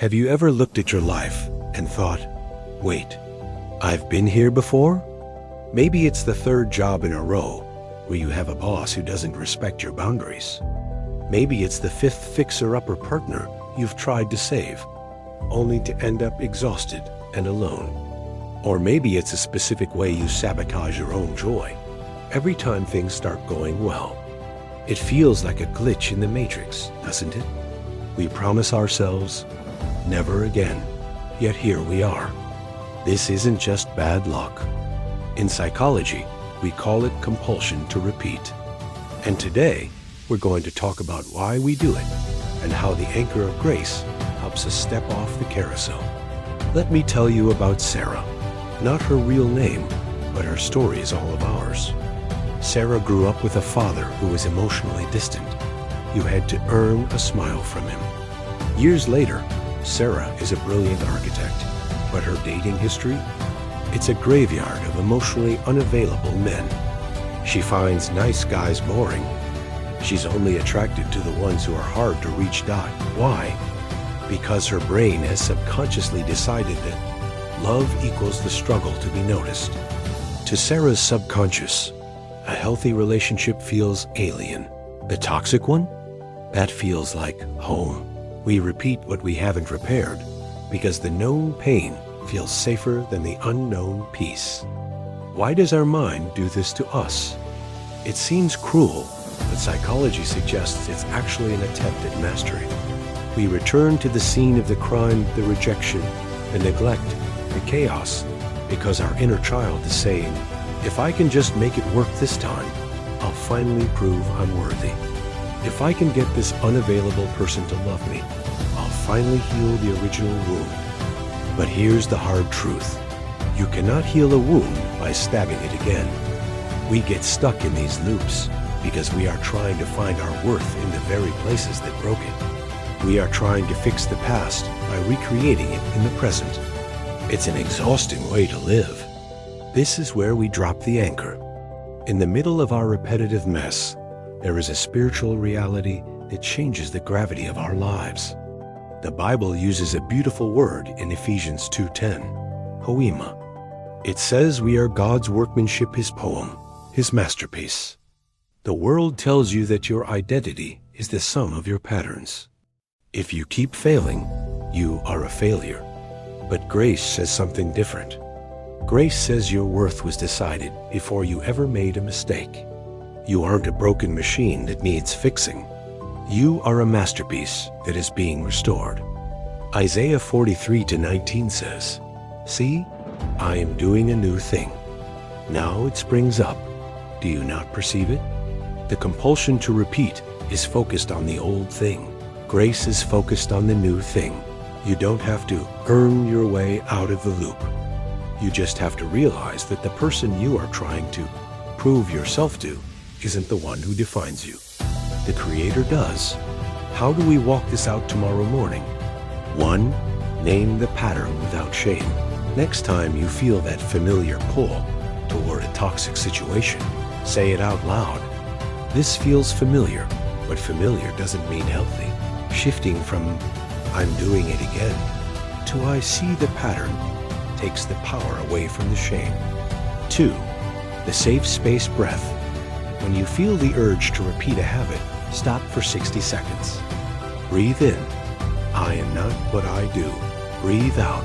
Have you ever looked at your life and thought, wait, I've been here before? Maybe it's the third job in a row where you have a boss who doesn't respect your boundaries. Maybe it's the fifth fixer-upper partner you've tried to save, only to end up exhausted and alone. Or maybe it's a specific way you sabotage your own joy every time things start going well. It feels like a glitch in the matrix, doesn't it? We promise ourselves, never again, yet here we are. This isn't just bad luck. In psychology, we call it compulsion to repeat. And today, we're going to talk about why we do it and how the anchor of grace helps us step off the carousel. Let me tell you about Sarah. Not her real name, but her story is all of ours. Sarah grew up with a father who was emotionally distant. You had to earn a smile from him. Years later, Sarah is a brilliant architect, but her dating history? It's a graveyard of emotionally unavailable men. She finds nice guys boring. She's only attracted to the ones who are hard to reach. Why? Because her brain has subconsciously decided that love equals the struggle to be noticed. To Sarah's subconscious, a healthy relationship feels alien. The toxic one? That feels like home. We repeat what we haven't repaired because the known pain feels safer than the unknown peace. Why does our mind do this to us? It seems cruel, but psychology suggests it's actually an attempt at mastery. We return to the scene of the crime, the rejection, the neglect, the chaos, because our inner child is saying, if I can just make it work this time, I'll finally prove I'm worthy. If I can get this unavailable person to love me, I'll finally heal the original wound. But here's the hard truth. You cannot heal a wound by stabbing it again. We get stuck in these loops because we are trying to find our worth in the very places that broke it. We are trying to fix the past by recreating it in the present. It's an exhausting way to live. This is where we drop the anchor. In the middle of our repetitive mess, there is a spiritual reality that changes the gravity of our lives. The Bible uses a beautiful word in Ephesians 2:10, Poiema. It says we are God's workmanship, His poem, His masterpiece. The world tells you that your identity is the sum of your patterns. If you keep failing, you are a failure. But grace says something different. Grace says your worth was decided before you ever made a mistake. You aren't a broken machine that needs fixing. You are a masterpiece that is being restored. Isaiah 43:19 says, see, I am doing a new thing. Now it springs up. Do you not perceive it? The compulsion to repeat is focused on the old thing. Grace is focused on the new thing. You don't have to earn your way out of the loop. You just have to realize that the person you are trying to prove yourself to isn't the one who defines you. The Creator does. How do we walk this out tomorrow morning? 1. Name the pattern without shame. Next time you feel that familiar pull toward a toxic situation, say it out loud. This feels familiar, but familiar doesn't mean healthy. Shifting from I'm doing it again to I see the pattern takes the power away from the shame. 2. The safe space breath. When you feel the urge to repeat a habit, stop for 60 seconds. Breathe in. I am not what I do. Breathe out.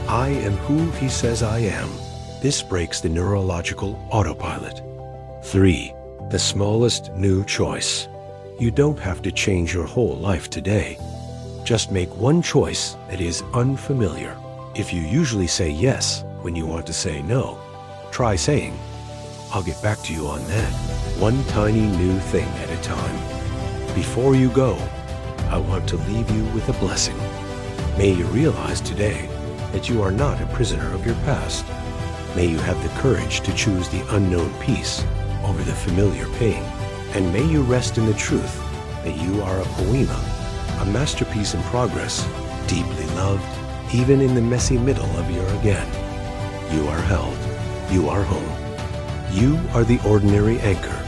I am who He says I am. This breaks the neurological autopilot. 3. The smallest new choice. You don't have to change your whole life today. Just make one choice that is unfamiliar. If you usually say yes when you want to say no, try saying, I'll get back to you on that. One tiny new thing at a time. Before you go, I want to leave you with a blessing. May you realize today that you are not a prisoner of your past. May you have the courage to choose the unknown peace over the familiar pain. And may you rest in the truth that you are a poema, a masterpiece in progress, deeply loved, even in the messy middle of your again. You are held. You are home. You are the ordinary anchor